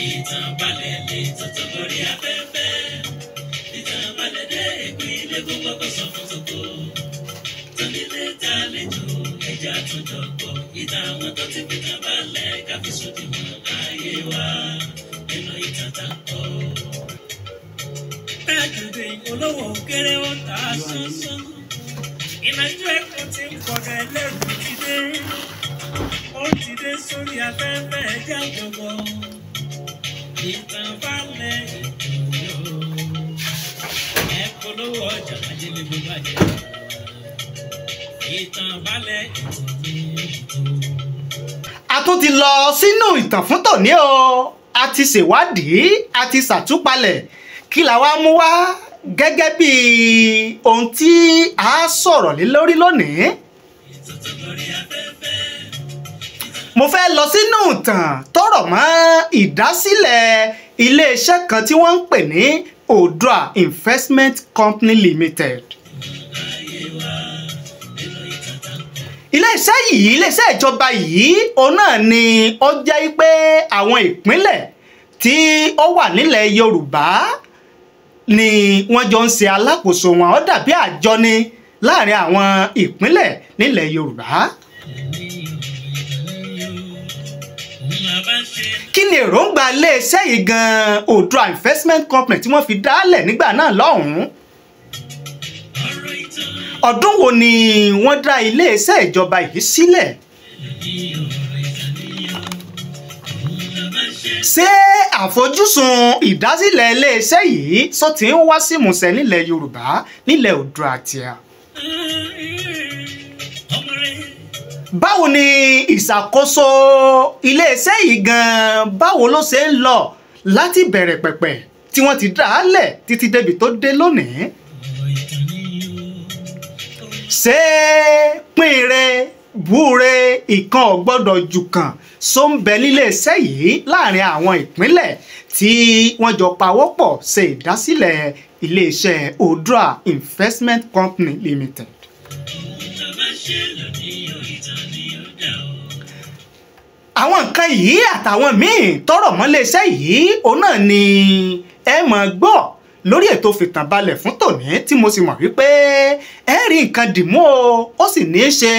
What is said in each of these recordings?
ìtàn balẹ̀ lè tuntun lórí afẹ́fẹ́. Ìtàn balẹ̀ dé ìpínlẹ̀ gbogbo kò sọ fún sọ́kò. Tónílé tàlejò ẹja àtúnjọ gbọ́. Ìtàn àwọn tó ti fi tàn balẹ̀ káfí sódì mọ́ ayé wa nínú ìtàn tá ń kọ́. Gbàgede olówó kéré ó ta sánsán. Ìrìnàjò ẹ̀kọ́ tí ń kọjá ẹlẹ́rù ti dé. Ó ti dé sórí afẹ́fẹ́ ẹja gbogbo. Ìtàn balẹ̀ ìtòyó. Ẹ̀kọ́ lówó ọjà ajílẹ̀ gbogbo àjẹ́. Ìtàn balẹ̀ ìtòyó. A tún ti lọ sínú ìtàn fún tòní o. A ti ṣèwádìí, a ti ṣàtúpalẹ̀. Kí la wá mú wá gẹ́gẹ́ bí ohun tí a sọ̀rọ̀ lé lórí lónìí. Mo fẹ́ lọ sínú ìtàn tó rọ̀ mọ́ ìdásílẹ̀ iléeṣẹ́ kan tí wọ́n ń pè ní Oòduà Investment Company Limited. Iléeṣẹ́ yìí, iléeṣẹ́ ìjọba yìí, òun náà ni ó jẹ́ pé àwọn ìpínlẹ̀ tí ó wà nílẹ̀ Yorùbá ni wọ́n jọ ń ṣe alákòóso wọn. Ó dàbí àjọ ni láàrin àwọn ìpínlẹ̀ nílẹ̀ Yorùbá. Kí ni èròǹgbà iléeṣẹ́ yìí gan-an Oòduà Investment Company tí wọ́n fi dálẹ̀ nígbà náà lọ́hùn-ún? Ọdún wo ni wọ́n dá iléeṣẹ́ ìjọba yìí sílẹ̀? Ṣé àfojúsùn ìdásílẹ̀ iléeṣẹ́ yìí sọ ti ń wá sí ìmúṣẹ nílẹ̀ Yorùbá nílẹ̀ Oòduà tíá? Báwo ni ìṣàkóso iléeṣẹ́ yìí gan-an báwo ló ṣe ń lọ láti bẹ̀rẹ̀ pẹ̀pẹ̀ tí wọ́n ti dá a lẹ̀ títí débi tó dé lónìí? Ṣé pínre búre ìkan ò gbọ́dọ̀ jù kan só ń bẹ níléeṣẹ́ yìí láàrin àwọn ìpínlẹ̀ tí wọ́n jọ pawọ́pọ̀ ṣe ìdásílẹ̀ iléeṣẹ́ Oòduà Investment Company Limited? Àwọn nǹkan yìí àtàwọn míì tọrọ mọ́ iléeṣẹ́ yìí òun náà ni ẹ máa gbọ́ lórí ètò Fìtànbalẹ̀ fún tòní, tí mo sì mọ̀ wípé ẹ rí nǹkan dìmú o. Ó sì ní í ṣe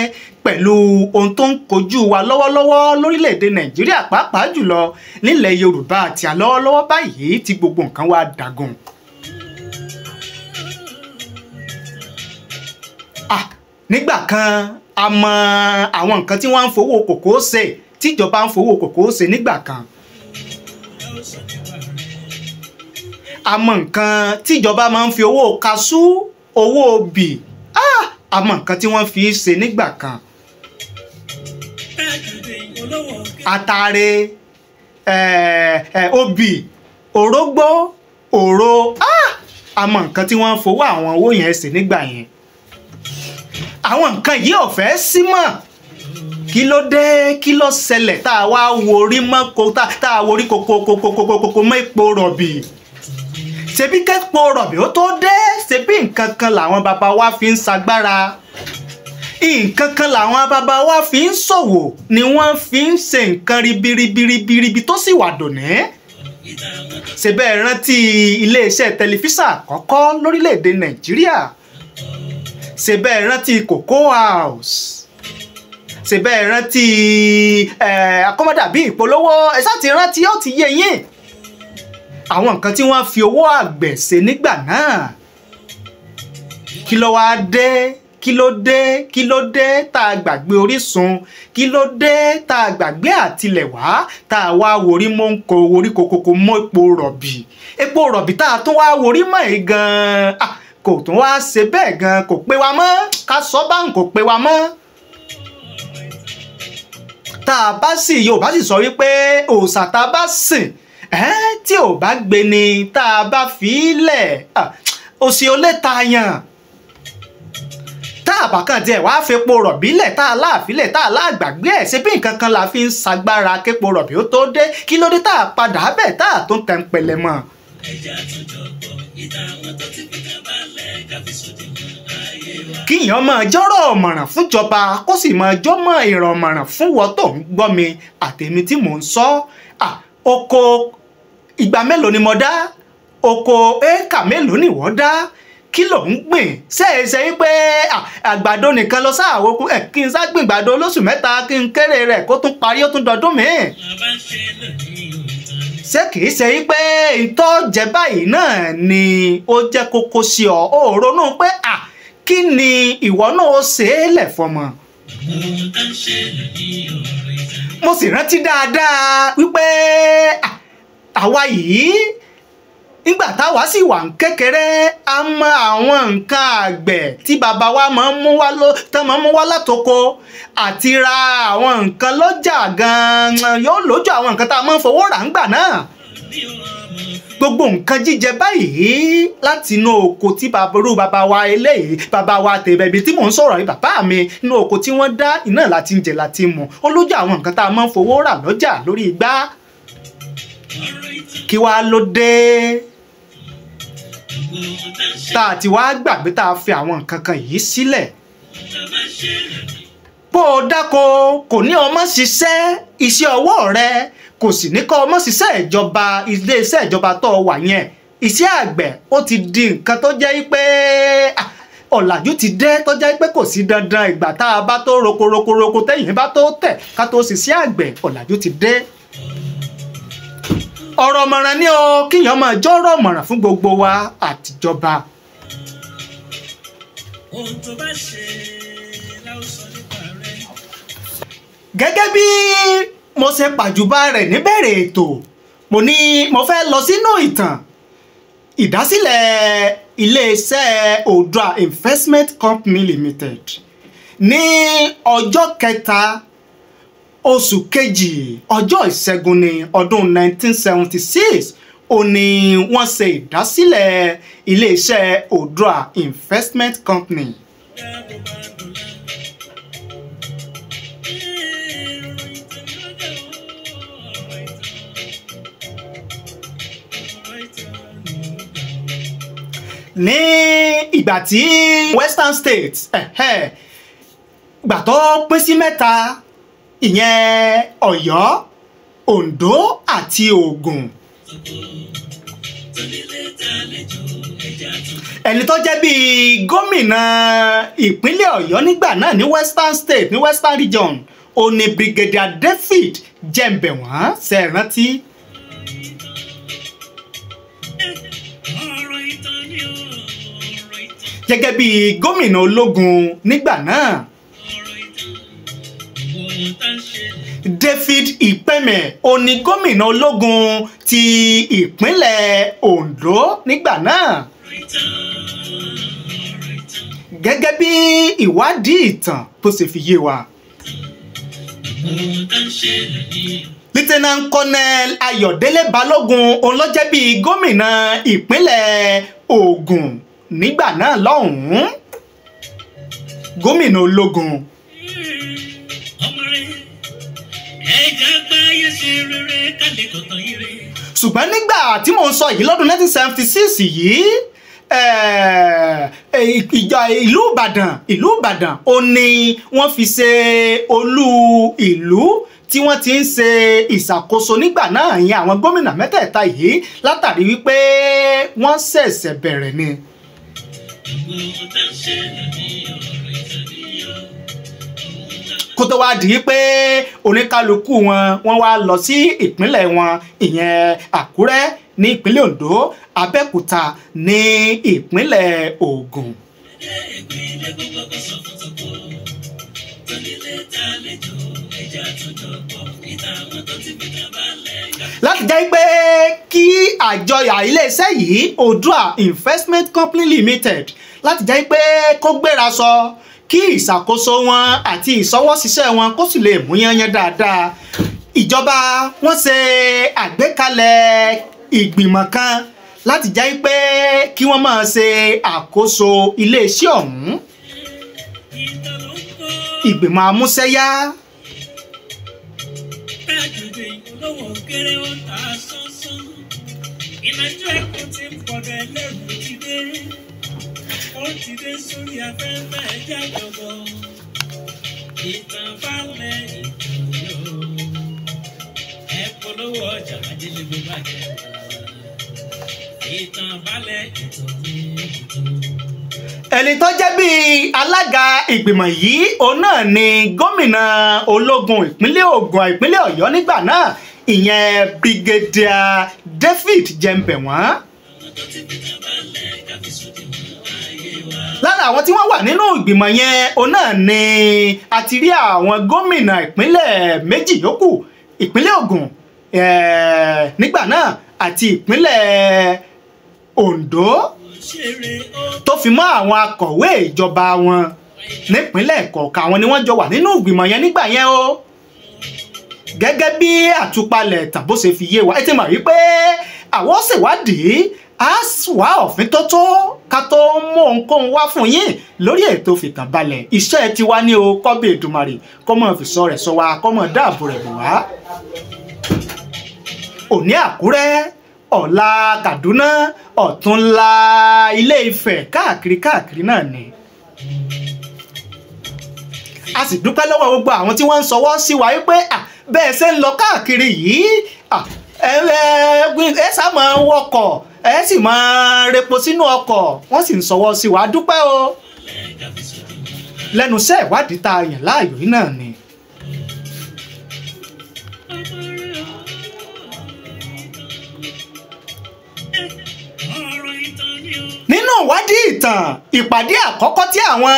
pẹ̀lú ohun tó ń kojú wa lọ́wọ́lọ́wọ́ lórílẹ̀‐èdè Nàìjíríà, pàápàá jùlọ nílẹ̀ Yorùbá àti àlọ́wọ́lọ́wọ́ báyìí tí gbogbo nǹkan wá dagun. Nígbà kan a mọ àwọn nǹkan tí wọ́n ń fowó kòkó ṣe, tíjọba ń fowó kòkó ṣe nígbà kan. Àmọ́ nǹkan tíjọba máa ń fi owó kaṣú, owó obì, àmọ́ nǹkan tí wọ́n fi ṣe nígbà kan. Àtàrẹ, obì, òrógbó, òro, àmọ́ nǹkan tí wọ́n fowó àwọn owó yẹn ṣe nígbà yẹn. Àwọn nǹkan yìí ò fẹ́ sí mọ́. Kí ló dé? Kí ló ṣẹlẹ̀ tá a wá worí mọ́ tá a worí kòkòkòkòkòkò mọ́ epo rọ̀bì? Ṣebí kẹ́po rọ̀bì ó tó dé, ṣebí nǹkan kan làwọn bàbá wa fi ń ṣagbára. Nǹkan kan làwọn bàbá wa fi ń ṣòwò ni wọ́n fi ń ṣe nǹkan ribiribiribiribi tó sì wà dòní. Ṣé bẹ́ẹ̀ rántí iléeṣẹ́ tẹlifíṣàn àkọ́kọ́ lórílẹ̀‐èdè Nàìjíríà? Ṣé bẹ́ẹ̀ rántí Cocoa House? Ṣé bẹ́ẹ̀ rántí akọ́mọdàbí ìpolówó? Ẹ ṣáà ti rántí, ó ti yé yín. Àwọn nǹkan tí wọ́n fi owó àgbẹ̀ ṣe nígbà náà. Kí ló wá dé? Kí ló dé? Kí ló dé tá a gbàgbé orísun? Kí ló dé tá a gbàgbé àtilẹ̀wá tá a wá worí mọ́ ń kó orí kokoko mọ́ epo rọ̀bì? Epo rọ̀bì tá a tún wá worí mọ́ yìí gan-an kò tún wá ṣe bẹ́ẹ̀ gan-an, kò pé wa mọ́. Ká sọ báwọn kò pé wa mọ́. Tá a bá sì, Yorùbá sì sọ wípé òòṣà tá a bá sìn tí ò bá gbé ni tá a bá fi í lẹ̀ òsì ó lè tààyàn. Tá a bá kàn tiẹ̀ wá fepo rọ̀bì lẹ̀ tá a láàfilẹ̀ tá a láàgbàgbé ẹ̀, ṣe bí nǹkan kan la fi ń ṣagbára képo rọ̀bì ó tó dé. Kí ló dé tá a padà bẹ̀ tá a tún tẹ̀ ń pẹlẹ mọ́? Kíyàn máa jọ́rọ̀ ọ̀mọ̀ràn fúnjọba kó sì máa jọ́mọ̀ ìrànmọ̀ràn fún wọ́n tó ń gbọ́ mi àtèmi tí mò ń sọ. Oko ìgbà mélòó ni mo dá oko éékà mélòó ni wọ́n dá kí ló ń gbìn ṣe wípé àgbàdo nìkan lọ sáàwó kí n ságbìn àgbàdo lóṣù mẹ́ta kí n kéré rẹ̀ kó tún parí ó tún dọdún mi. ṣé kìí ṣe wípé ìtọ́ jẹ báyìí náà ni ó jẹ́ kókó sí ọ ò ronú pé kí ni ìwọ náà ó ṣe é lẹ̀ fọmọ. mo sì rántí dáadáa wípé àwa yìí nígbà táwa sì wà ń kékeré a mọ àwọn nǹkan àgbẹ̀ tí bàbá wa máa ń mú wá látoko àti ra àwọn nǹkan lọ́jà gan-an yóò lójú àwọn nǹkan tá a máa ń fowó rà ńgbà náà. gbogbo nǹkan jíjẹ báyìí láti inú oko tí bàbá wa eléyìí bàbá wa tèbẹ̀bí tí mò ń sọ̀rọ̀ yìí bàbá mi inú oko tí wọ́n dá iná láti ń jẹ láti mú ó lójú àwọn nǹkan tá a máa ń fowó rà lọ́jà lórí igbá. kí wàá ló dé tá a ti wá gbàgbé tá a fi àwọn nǹkan kan yìí sílẹ̀. bó o dáko kò ní ọmọ ṣiṣẹ́ iṣẹ́ ọwọ́ rẹ kò sì ní kọ́ ọmọ ṣiṣẹ́ ìjọba iléeṣẹ́ ìjọba tó wà yẹn iṣẹ́ àgbẹ̀ ó ti di nǹkan tó jẹ́ pé ọ̀làjú ti dé tó jẹ́ pé kò sí dandan ìgbà tá a bá tó rokoroko tẹ́yìn bá tó tẹ̀ ká tó ṣiṣẹ́ àgbẹ̀ ọ̀làjú ti dé. ọ̀rọ̀ mọ̀ràn ni o kíyàn máa jọ́rọ̀ mọ̀ràn fún gbogbo wa àtijọba. ohun tó bá ṣe láwùsọ nípa rẹ. gẹ́gẹ́ bí mo ṣe pàjùbà rẹ̀ níbẹ̀rẹ̀ ètò mo ní mo fẹ́ lọ sínú ìtàn ìdásílẹ̀ iléeṣẹ́ Oòduà Investment Company Limited ní ọjọ́ kẹta oṣù kejì ọjọ́ ìṣẹ́gun ní ọdún 1976 ó ní wọ́n ṣe ìdásílẹ̀ iléeṣẹ́ Oòduà Investment Company. ní ìgbà tí Western States ìgbà tó pín sí mẹ́ta ìyẹn Ọ̀yọ́ Oǹdó àti Ògùn ẹni tó jẹ́ bíi gómìnà ìpínlẹ̀ Ọ̀yọ́ nígbà náà ní Western State ní Western Region ó ní Brigadier David Jẹ́ǹbẹ̀wọ̀n ṣe rántí. gẹ́gẹ́ bíi gómìnà ológun nígbà náà David Ipeme ó ní gómìnà ológun ti ìpínlẹ̀ Ondo nígbà náà. gẹ́gẹ́ bí ìwádìí ìtàn tó ṣe fi yé wa. Lieutenant Colonel Ayọ̀délé Balógun òun ló jẹ́ bí gómìnà ìpínlẹ̀ Ògùn nígbà náà lọ́hùn-ún. gómìnà ológun. ṣùgbọ́n nígbà tí mò ń sọ yìí lọ́dún 1976 yìí ìlú Ìbàdàn ó ní wọ́n fi ṣe olú ìlú tí wọ́n ti ń ṣe ìṣàkóso nígbà náà yẹn àwọn gómìnà mẹ́tẹ̀ẹ̀ta yìí látàrí wípé wọ́n ṣẹ̀ṣẹ̀ bẹ̀rẹ̀ ni. kó tó wá di pé oníkálukú wọn wá lọ sí ìpínlẹ̀ wọn ìyẹn Àkúrẹ́ ní ìpínlẹ̀ Oǹdó Abẹ́òkúta ní ìpínlẹ̀ Ògùn. láti jẹ́ pé kí àjọ iléeṣẹ́ yìí Oòduà Investment Company Limited láti jẹ́ pé kó gbéra sọ kí ìṣàkóso wọn àti ìṣọwọ́ṣiṣẹ́ wọn kó sì lè mú yányán dáadáa. ìjọba wọn ṣe àgbékalẹ̀ ìgbìmọ̀ kan láti jẹ́ pé kí wọ́n máa ṣe àkóso iléeṣẹ́ ọ̀hún. ìgbìmọ̀ amúṣẹ́yá. ìrìnàjò ẹ̀kọ́ ti ń pọ̀dọ̀ ẹlẹ́rù ti dé ó ti dé sórí afẹ́fẹ́ ẹja jọ̀bọ̀ ìtàn balẹ̀ ìtàn yóò ẹ polówó ọjà májèlé gbogbo àjẹ́. ìtànbalẹ̀ ètò ní ètò. ẹni tó jẹ́ bíi alága ìgbìmọ̀ yìí òun náà ni gómìnà ológun ìpínlẹ̀ Ògùn ìpínlẹ̀ Ọ̀yọ́ nígbà náà ìyẹn Brigadier David Jembewon. lára àwọn tí wọ́n wà nínú ìgbìmọ̀ yẹn òun náà ni a ti rí àwọn gómìnà ìpínlẹ̀ méjì yòókù ìpínlẹ̀ Ògùn nígbà náà àti ìpínlẹ̀ Oǹdó tó fi mọ́ àwọn akọ̀wé ìjọba wọn nípínlẹ̀ kọ̀ọ̀kan àwọn ni wọ́n jọ wà nínú ìgbìmọ̀ yẹn nígbà yẹn o. gẹ́gẹ́ bí àtúpalẹ̀ ìtàn bó ṣe fi yé wa ẹ ti mọ̀ wípé àwọn ṣèwádìí á wá òfin tó tó ká tó mú ohunkóhun wá fún yín lórí ètò Fìtànbalẹ̀ iṣẹ́ tiwa ní o kọ́bí Èdùmàrè kó mọ̀ fi sọ rẹ̀ sọ wa kó mọ̀ dáàbò rẹ̀ bò wá. òní Àkúrẹ́ ọ̀la Kaduna ọ̀túnla Ilé Ifẹ̀ káàkiri náà ni. a sì dúpẹ́ lọ́wọ́ gbogbo àwọn tí wọ́n ń sọwọ́ sí wa wípé bẹ́ẹ̀ ṣe ń lọ káàkiri yìí ẹ sá máa ń wọkọ̀ ẹ sì máa repo sínú ọkọ̀ wọ́n sì ń sọwọ́ sí wa dúpẹ́ o. lẹ́nu iṣẹ́ ìwádìí tá a yàn láàyò yìí náà ni. nínú ìwádìí ìtàn ìpàdé àkọ́kọ́ tí àwọn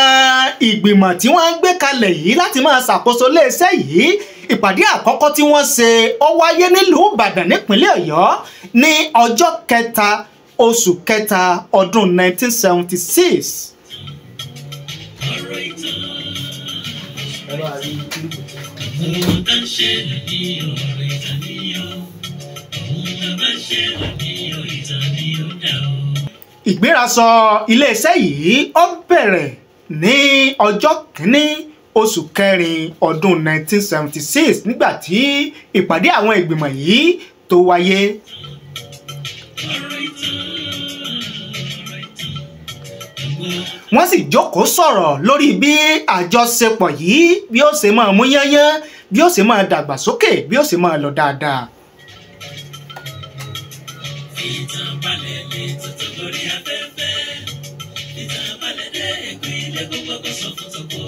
ìgbìmọ̀ tí wọ́n ń gbé kalẹ̀ yìí láti máa ṣàkóso iléeṣẹ́ yìí ìpàdé àkọ́kọ́ tí wọ́n ṣe ó wáyé nílùú Ìbàdàn nípínlẹ̀ Ọ̀yọ́ ní ọjọ́ 3 oṣù 3 ọdún 1976. ìgbérasọ iléeṣẹ́ yìí ó bẹ̀rẹ̀ ní ọjọ́ 1 oṣù 4 ọdún 1976 nígbà tí ìpàdé àwọn ìgbìmọ̀ yìí tó wáyé. wọ́n sì jókòó sọ̀rọ̀ lórí bí àjọṣepọ̀ yìí bí ó ṣe máa mú yányán bí ó ṣe máa dàgbàsókè bí ó ṣe máa lọ dáadáa. Ìtànbalẹ̀ lè tuntun lórí afẹ́fẹ́. Ìtànbalẹ̀ dé ìpínlẹ̀ gbogbo kò sọ fún tọkọ.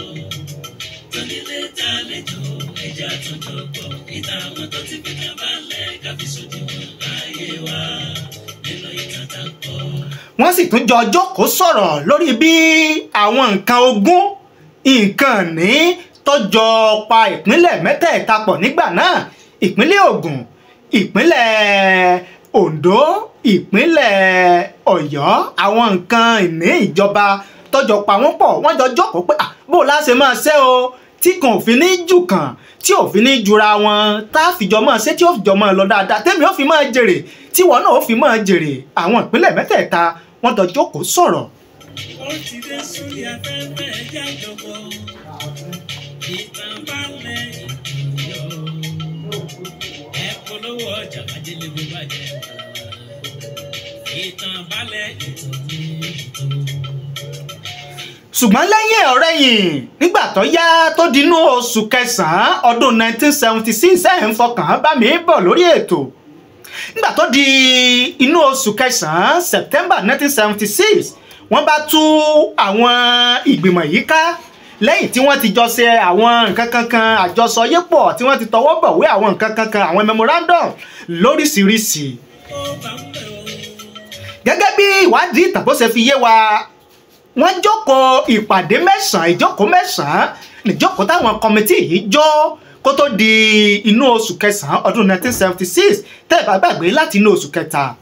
Tónílé ta lẹ́jọ́ ẹja tó jọgbọ́. Ìtàn àwọn tó ti fi Ìtànbalẹ̀ káfí sódì wọn láyé wa nínú ìtàn tá ń kọ́. wọ́n sì tún jọ jókòó sọ̀rọ̀ lórí bí àwọn nǹkan ogún nǹkan ní tọ́jọ pa ìpínlẹ̀ mẹ́tẹ̀ẹ̀ta pọ̀ nígbà náà ìpínlẹ̀ Ògùn ìpínlẹ̀ Oǹdó ìpínlẹ̀ Ọ̀yọ́ àwọn nǹkan ìní ìjọba tọ́jọ pa wọ́n pọ̀ wọ́n jọ jókòó pé bó la ṣe máa ṣe o tí kan ò fi ní jù kan tí ò fi ní jura wọn tá a fìjọ máa ṣe tí ó fìjọ máa lọ dáadáa tẹ́mi ó fi máa jèrè tí wọn náà ó fi máa jèrè àwọn ìpínlẹ̀ mẹ́tẹ̀ẹ̀ta wọ́n jọ jókòó sọ̀rọ̀. Ó ti dé sórí afẹ́fẹ́ ẹja jọ̀gbọ́. Ìtànbalẹ̀ ìpínlẹ̀ ẹ polówó ọjà májèlé bó bàjẹ́ wà. Ìtànbalẹ̀ ètò ní ètò. ṣùgbọ́n lẹ́yìn ọ̀rẹ́yìn nígbà tó yá tó dinú oṣù 9 ọdún 1976 ẹ̀ ń fọkàn bá mi bọ̀ lórí ètò nígbà tó di inú oṣù 9 September 1976 wọ́n bá tú àwọn ìgbìmọ̀ yìí ká lẹ́yìn tí wọ́n ti jọ ṣe àwọn nǹkan kankan àjọsọyépọ̀ tí wọ́n ti tọwọ́ bọ̀wé àwọn nǹkan kankan àwọn memorandum lóríṣiríṣi. gẹ́gẹ́ bí ìwádìí ìtàn bó ṣe fi yé wa wọ́n jókòó ìpàdé 9 ìjókòó 9 níjókòó táwọn kọmitì yìí jọ kó tó di inú oṣù 9 ọdún 1976 tẹ́ ẹ bá gbàgbé láti inú oṣù 3.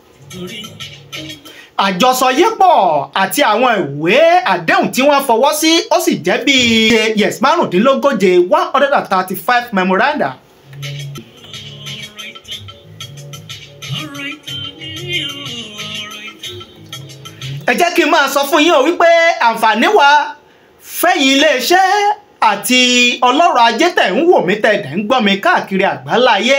àjọsọyépọ̀ àti àwọn ìwé àdéhùn tí wọ́n fọwọ́ sí ó sì jẹ́ bíi 15 135 memoranda. ẹ jẹ́ kí n máa sọ fún yín o wípé àǹfààní wa fẹ́yìn iléeṣẹ́ àti ọlọ́rọ̀ ajé tẹ̀ ń wò mí tẹ̀ dẹ̀ ń gbọ́ mi káàkiri àgbáláyé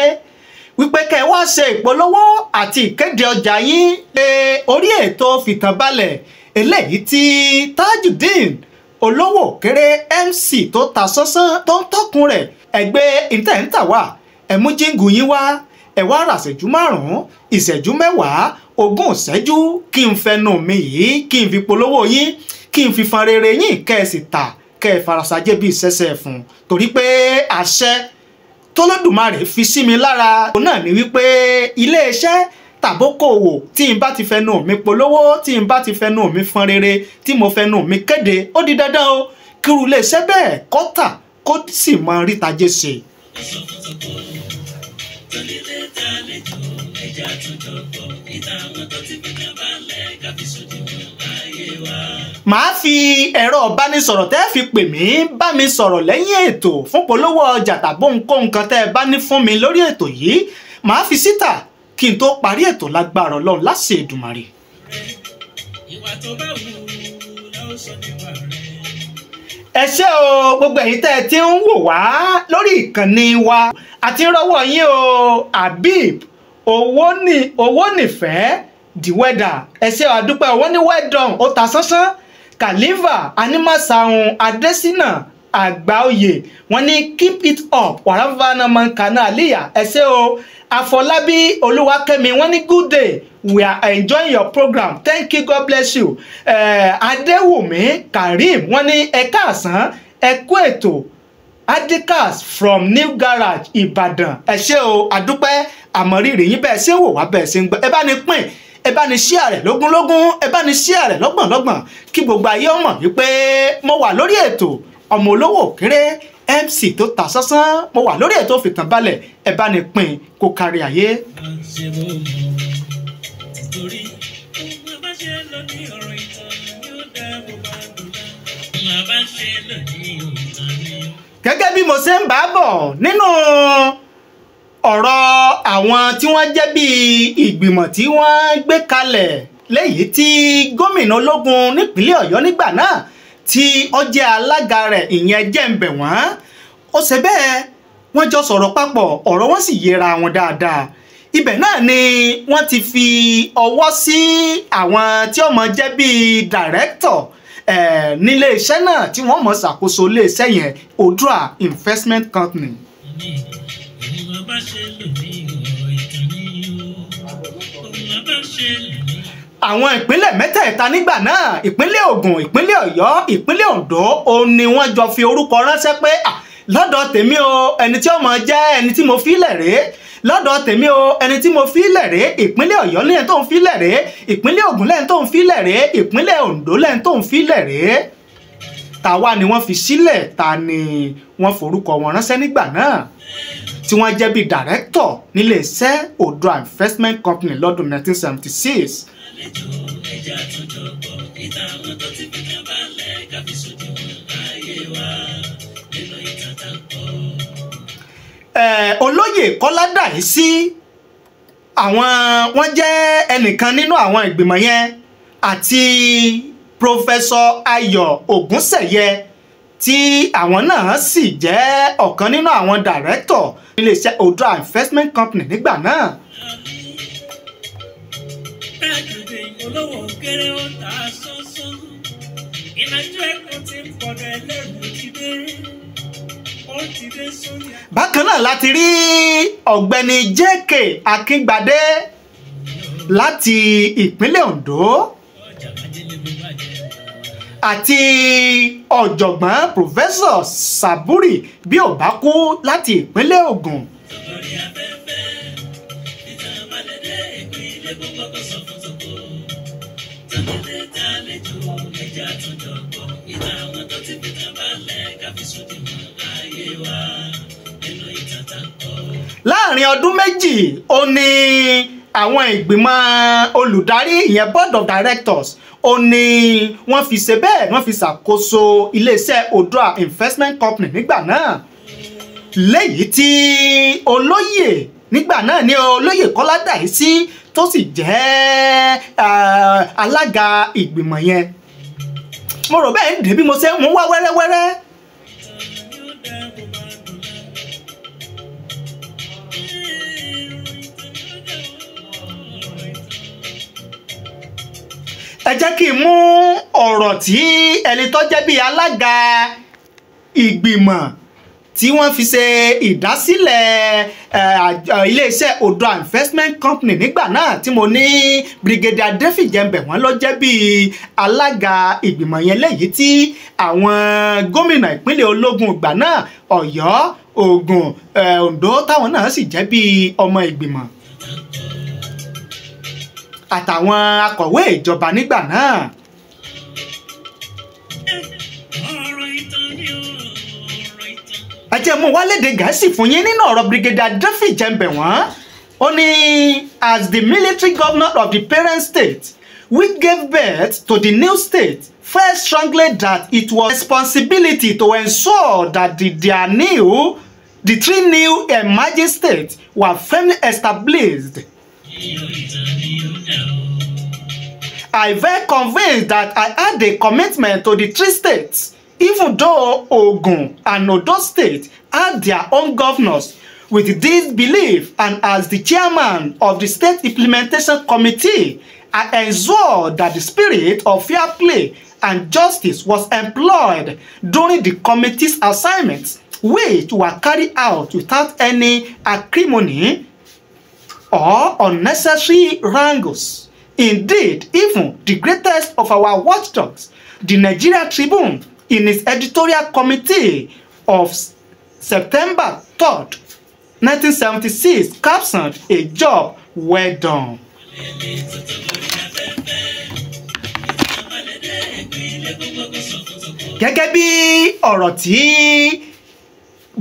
wípé kẹ́ ẹ wá ṣe ìpolówó àti ìkéde ọjà yín lé orí ètò Fìtànbalẹ̀ eléyìí tí Tajudeen olówó kéré MC tó ta sánsán tó ń tọkùn rẹ̀ ẹgbẹ́ ìtẹ̀ǹtà wà ẹ̀mú jíǹgù yín wá ẹ wá rà ìṣẹ́jú 5 ìṣẹ́jú 10 ogún ìṣẹ́jú kí n fẹnu mi yìí kí n fi polówó yín kí n fi fan rere yín kẹ́ ẹ sì tà kẹ́ ẹ farasajẹ́ bí ìṣẹ́ṣẹ́ fún torí pé àṣẹ tólódùmarè fi sí mi lára òun náà ni wípé iléeṣẹ́ tàbókòwò tí n bá ti fẹnu mi polówó tí n bá ti fẹnu mi fan rere tí mo fẹnu mi kéde ó di dandan o kíru iléeṣẹ́ bẹ́ẹ̀ kó tà kó sì mọ rítajé ṣe. màá fi ẹ̀rọ ìbánisọ̀rọ̀ tẹ́ fi pè mí bá mi sọ̀rọ̀ lẹ́yìn ètò fún polówó ọjà tàbí ohunkóhun kan tẹ́ ẹ bá ní fún mi lórí ètò yìí màá fi síta kí n tó parí ètò lágbára Ọlọ́run láṣẹ Èdùmàrè. ìwà tó bá wù ú lọ́wọ́ sọ nípa rẹ̀. ẹ ṣé o gbogbo ẹ̀yin tẹ́ ẹ ti ń wò wá lórí ìkànnì wa àti rọ́wọ́ yín o Habib owó nífẹ̀ẹ́ the weather ẹ ṣé o àdúpẹ́ owó ní well done ó ta sánsán Khalifa Animasahun Adesina Àgbáòye wọ́n ní keep it up wàràfà nàmọ kànáà àlìyà ẹ ṣé o Afọlábí Olúwakẹ́mi wọ́n ní good day we are enjoying your program thank you God bless you Adéwùmí Karim wọ́n ní ẹ káàsán ẹ kú ètò Adikas from New Garage Ìbàdàn ẹ ṣé o àdúpẹ́ àmọ̀rírì yín bẹ́ẹ̀ ṣe ń wò wá bẹ́ẹ̀ ṣe ń gbọ́ ẹ bá ní pín ẹ bá ní share rẹ̀ lógúnlógún ẹ bá ní share rẹ̀ lọ́gbọ̀nlọ́gbọ̀n kí gbogbo ayé ọmọ wípé mo wà lórí ètò ọmọ olówó òkèrè MC tó ta sánsán mo wà lórí ètò fìtàn balẹ̀ ẹ bá ní pín kó kárí ayé. gẹ́gẹ́ bí mo ṣe ń bá bọ̀ nínú ọ̀rọ̀ àwọn tí wọ́n jẹ́ bí ìgbìmọ̀ tí wọ́n gbé kalẹ̀ léyìí tí gómìnà ológun nípínlẹ̀ Ọ̀yọ́ nígbà náà tí ó jẹ́ alága rẹ̀ ìyẹn Jẹ́ǹbẹ̀ wọ́n ó ṣe bẹ́ẹ̀ wọ́n jọ sọ̀rọ̀ papọ̀ ọ̀rọ̀ wọn sì yẹra wọn dáadáa ibẹ̀ náà ni wọ́n ti fi ọwọ́ sí àwọn tí ó mọ̀ jẹ́ bí dàrẹ́kítọ̀ nílé iṣẹ́ náà tí wọ́n mọ̀ ṣàkóso ilé iṣẹ́ yẹn Odua Investment Company. àwọn ìpínlẹ̀ mẹ́tẹ̀ẹ̀ta nígbà náà ìpínlẹ̀ Ògùn ìpínlẹ̀ Ọ̀yọ́ ìpínlẹ̀ Oǹdó òun ni wọ́n jọ fi orúkọ ránṣẹ́ pé lọ́dọ̀ tèmi o ẹni tí ó mọ̀ jẹ́ ẹni tí mo fi lẹ̀ rèé lọ́dọ̀ tèmi o ẹni tí mo fi lẹ̀ rèé ìpínlẹ̀ Ọ̀yọ́ lẹ́yìn tó ń fi lẹ̀ rèé ìpínlẹ̀ Ògùn lẹ́yìn tó ń fi lẹ̀ rèé ìpínlẹ̀ Oǹdó lẹ́yìn tó ń fi lẹ̀ rèé tàwa ni wọ́n fi sílẹ̀ ta ni wọ́n forúkọ wọn ránṣẹ́ nígbà náà tí wọ́n jẹ́ bí dàrẹ́kítọ̀ nílé iṣẹ́ Odua Investment Company lọ́dún 1976. Olóyè Kọ́lá Dàísí àwọn wọ́n jẹ́ ẹnìkan nínú àwọn ìgbìmọ̀ yẹn àti Pòfẹ́sọ̀ Ayọ̀ Ògúnsẹ̀yẹ tí àwọn náà sì jẹ́ ọ̀kan nínú àwọn dàrẹ́kítọ̀ nílé iṣẹ́ Odua Investment Company nígbà náà. olówó òkèrè ó ta sánsán ìrìnàjò ẹ̀kọ́ ti ń pọ̀dọ̀ ẹlẹ́rù ti dé sórí. bákan náà láti rí ọ̀gbẹ́ni JK Akíngbadé láti ìpínlẹ̀ Oǹdó àti ọ̀jọ̀gbọ́n Pòfẹ́sọ̀ Sàbúrì Bíòbákú láti ìpínlẹ̀ Ògùn. láàrin ọdún méjì ó ní àwọn ìgbìmọ̀ olùdarí ìyẹn board of directors ó ní wọ́n fi ṣe bẹ́ẹ̀ wọ́n fi ṣàkóso iléeṣẹ́ Odua Investment Company nígbà náà léyìí tí olóyè nígbà náà ní olóyè Kọ́lá Dàísí tó sì jẹ́ alága ìgbìmọ̀ yẹn mo rò bẹ́ẹ̀ ń dé bí mo ṣe ń mú wá wẹ́rẹ́wẹ́rẹ́. ẹ jẹ́ kí n mú ọ̀rọ̀ tí ẹni tó jẹ́ bí alága ìgbìmọ̀ tí wọ́n fi ṣe ìdásílẹ̀ iléeṣẹ́ Oòduà Investment Company nígbà náà tí mo ní Brigadier David Jembe wọ́n ló jẹ́ bíi alága ìgbìmọ̀ yẹn léyìí tí àwọn gómìnà ìpínlẹ̀ ológun ìgbà náà Ọ̀yọ́, Ògùn, Oǹdó táwọn náà sì jẹ́ bíi ọmọ ìgbìmọ̀ àtàwọn akọ̀wé ìjọba nígbà náà. ẹ jẹ́ mú wá lédè Gẹ̀ẹ́sì fún yín nínú ọ̀rọ̀ Brigadier David Jembe wọ́n ó ní as the military governor of the parent state which gave birth to the new state felt strongly that it was responsibility to ensure that the three new emerging states were firmly established. I very convinced that I had a commitment to the three states, even though Ogun and Ondo State had their own governors. With this belief, and as the chairman of the State Implementation Committee, I ensured that the spirit of fair play and justice was employed during the committee's assignments, which were carried out without any acrimony or unnecessary wrangles. Indeed, even the greatest of our watchdogs, the Nigeria Tribune, in its editorial committee of September 3rd, 1976, captioned a job well done. Gẹ́gẹ́ bí ọ̀rọ̀ tí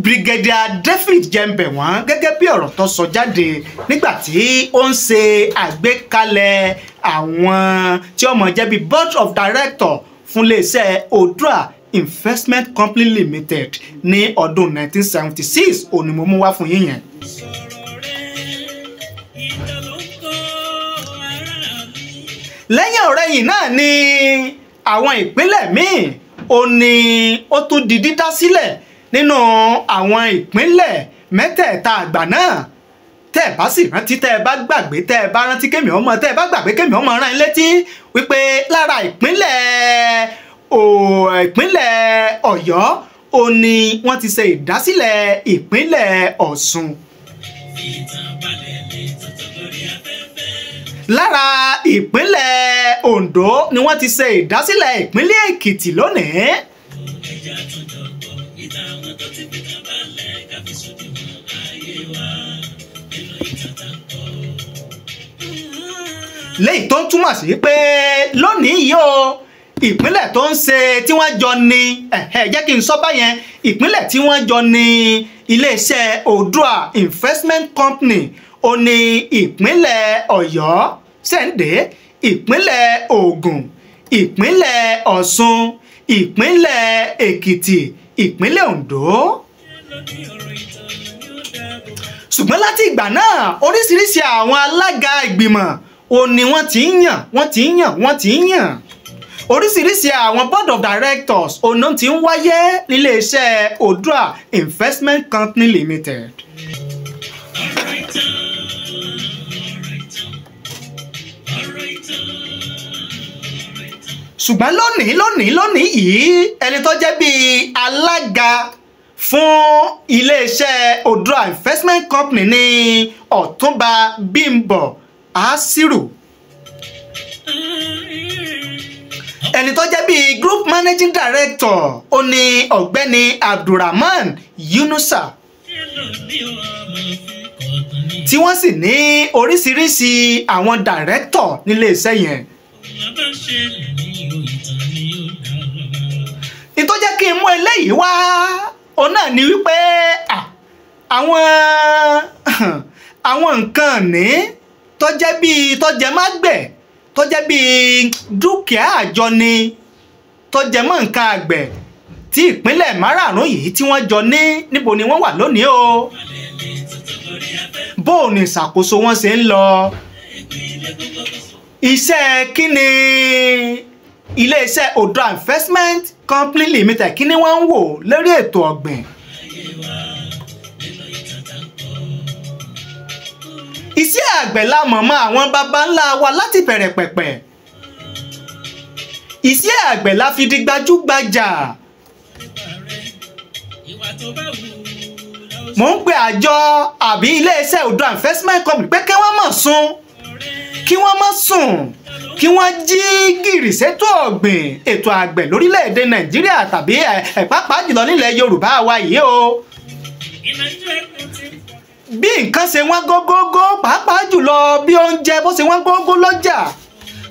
Brigadier David Jembe wọ́n gẹ́gẹ́ bí ọ̀rọ̀ tó sọ jáde nígbà tí ó ń ṣe àgbékalẹ̀ àwọn tí ó mọ̀ jẹ́ bí board of director fún iléeṣẹ́ Oòduà Investment Company Limited ní ọdún 1976 òní mo mú wá fún yín yẹn. Lẹ́yìn ọ̀rẹ́yìn náà ni àwọn ìpínlẹ̀ míì ó ní ó tún di dídá sílẹ̀ nínú àwọn ìpínlẹ̀ mẹ́tẹ̀ẹ̀ta àgbà náà. Tẹ́ ẹ bá sì rántí, tẹ́ ẹ bá gbàgbé, tẹ́ ẹ bá rántí kémi ọmọ, tẹ́ ẹ bá gbàgbé kémi ọmọ rán in létí wípé lára ìpínlẹ̀ Ọ̀yọ́ ó ní wọ́n ti ṣe ìdásílẹ̀ ìpínlẹ̀ Ọ̀ṣun. Lára ìpínlẹ̀ Oǹdó ni wọ́n ti ṣe ìdásílẹ̀ ìpínlẹ̀ Èkìtì lónìí. Léyìí tó ń túmọ̀ sí pé lónìí yìí o ìpínlẹ̀ tó ń ṣe tí wọ́n jọ ní jẹ́ kí n sọ báyẹn, ìpínlẹ̀ tí wọ́n jọ ní iléeṣẹ́ Oòduà Investment Company ó ní ìpínlẹ̀ Ọ̀yọ́, Sẹ́ǹdé, ìpínlẹ̀ Ògùn, ìpínlẹ̀ Ọ̀ṣun, ìpínlẹ̀ Èkìtì, ìpínlẹ̀ Oǹdó. Ṣùgbọ́n láti ìgbà náà oríṣiríṣi àwọn alága ìgbìmọ̀ ó ní wọ́n ti ń yàn. Oríṣiríṣi àwọn board of directors ọ̀nà tí ń wáyé nílé iṣẹ́ Oòduà Investment Company Limited. Ṣùgbọ́n lónìí yìí ẹni tó jẹ́ bíi alága fún iléeṣẹ́ Oòduà Investment Company ní Ọ̀túnba Bímbọ́ Asiru. Ẹni tó jẹ́ bíi group managing director ó ní ọ̀gbẹ́ni Abdulrahman Yunusa, tí wọ́n sì ní oríṣiríṣi àwọn director nílé iṣẹ́ yẹn. Ní tó jẹ́ kí n mú eléyìí wá òun náà ni wípé àwọn nǹkan ní tó jẹ́ bíi tó jẹ mágbẹ̀, tó jẹ́ bíi dúkìá àjọni, tó jẹ mọ́ nǹkan àgbẹ̀ tí ìpínlẹ̀ márààrún yìí tí wọ́n jọ ní, níbo ni wọ́n wà lónìí o? Bó ni ìṣàkóso wọn ṣe ń lọ? Iṣẹ́ kí ni iléeṣẹ́ Oòduà Investment Company Limited kí ni wọ́n ń wò lórí ètò ọ̀gbìn? Iṣẹ́ àgbẹ̀ la mọ̀mọ́ àwọn baba ńlá wa láti bẹ̀rẹ̀ pẹ̀pẹ̀. Iṣẹ́ àgbẹ̀ la fi di gbajúgbajà. mò ń pe àjọ àbí iléeṣẹ́ Oòduà Investment Company pé kí wọ́n má sùn kí wọ́n má sùn kí wọ́n jí gìrì sétò ọ̀gbìn ètò àgbẹ̀ lórílẹ̀‐èdè Nàìjíríà tàbí pàápàá jùlọ nílẹ̀ Yorùbá wa yìí o. bí nǹkan ṣe wọ́n gógógó pàápàá jùlọ bí oúnjẹ bó ṣe wọ́n gógó lọ́jà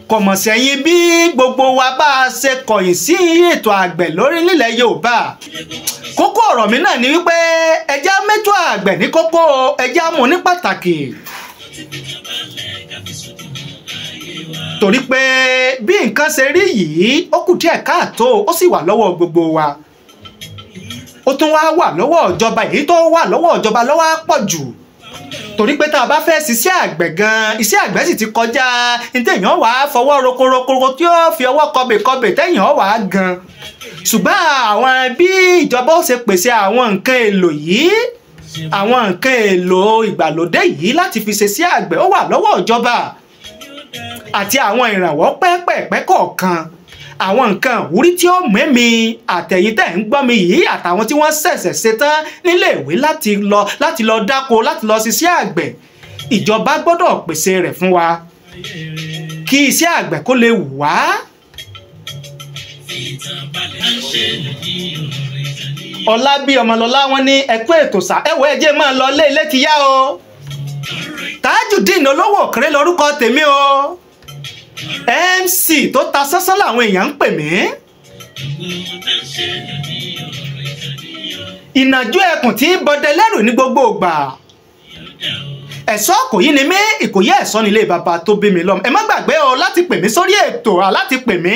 kò mọ̀ sẹ́yìn bí gbogbo wa bá a ṣe kọ̀yìn sí ètò àgbẹ̀ lórí nílẹ̀ Yorùbá. kókó ọ̀rọ̀ mi náà ni wípé ẹja mẹ́tò àgbẹ̀ ní kókó ẹja mú ní pàtàkì. torí pé bí nǹkan ṣe rí yìí ó kù díẹ̀ káàtó ó sì wà lọ́wọ́ gbogbo wa. ó tún wà lọ́wọ́ ìjọba èyí tó wà lọ́wọ́ ìjọba lọ́wọ́ pọ̀ jù. torí pé tá a bá fẹ́ ṣiṣẹ́ àgbẹ̀ gan iṣẹ́ àgbẹ̀ sì ti kọjá téèyàn wà á fọwọ́ rokorokoro tí ó fi ọwọ́ kọbèkọbè téèyàn wà á gan. ṣùgbọ́n àwọn bí ìjọba ó ṣe pèsè àwọn nǹkan èlò yìí àwọn nǹkan èlò ìgbàlódé yìí láti fi ṣe sí àgbẹ̀ ó wà lọ́wọ́ ìjọba àti àwọn ìrànwọ́ pẹ́pẹ́pẹ́ kọ̀ọ̀kan àwọn nǹkan ìwúrí tí ó mẹ́mi àtẹ̀yìn tẹ̀ ń gbọ́ mi yìí àtàwọn tí wọ́n ṣẹ̀ṣẹ̀ ṣetán nílé ìwé láti lọ dáko láti lọ ṣiṣẹ́ àgbẹ̀ ìjọba gbọ́dọ̀ pèsè rẹ̀ fún wa kí iṣẹ́ àgbẹ̀ kó lè wù wá. Ọlábí Ọmọlọ́lá wọn ní ẹ̀kú ètò sá ẹ̀wọ̀ ẹ̀jẹ̀ máa lọ ilé ti yá o. Tajudeen olówó òkèrè lórúkọ tèmi o. MC tó ta sánsán làwọn èèyàn ń pè mí. Ìnàjú ẹkùn tí bọdẹ lẹ́rù ní gbogbo ìgbà. Ẹ̀ṣọ́ kò yí ni mí Ìkòyí ẹ̀ṣọ́ nílé bàbá tó bí mi lọ́mọ. Ẹ má gbàgbé o láti pè mí sórí ètò láti pè mí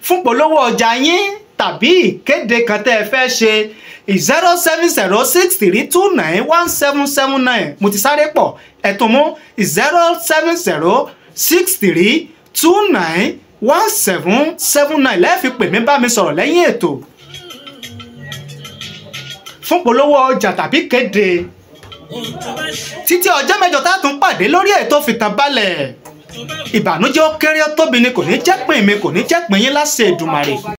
fún polówó ọjà yín tàbí ìkéde kan tẹ́ ẹ fẹ́ ṣe 07063291779 mo ti sáré pọ̀ ẹ tún mú 07063291779 lẹ́ẹ̀fi pè mí bá mi sọ̀rọ̀ lẹ́yìn ètò fún polówó ọjà tàbí kéde títí ọjọ́ mẹ́jọ tá a tún pàdé lórí ètò Fìtànbalẹ̀ ìbànújẹ́ ó kéré ó tóbi ni kò ní jẹ́ pín mi kò ní jẹ́ pín yín láṣẹ Èdùmàrè.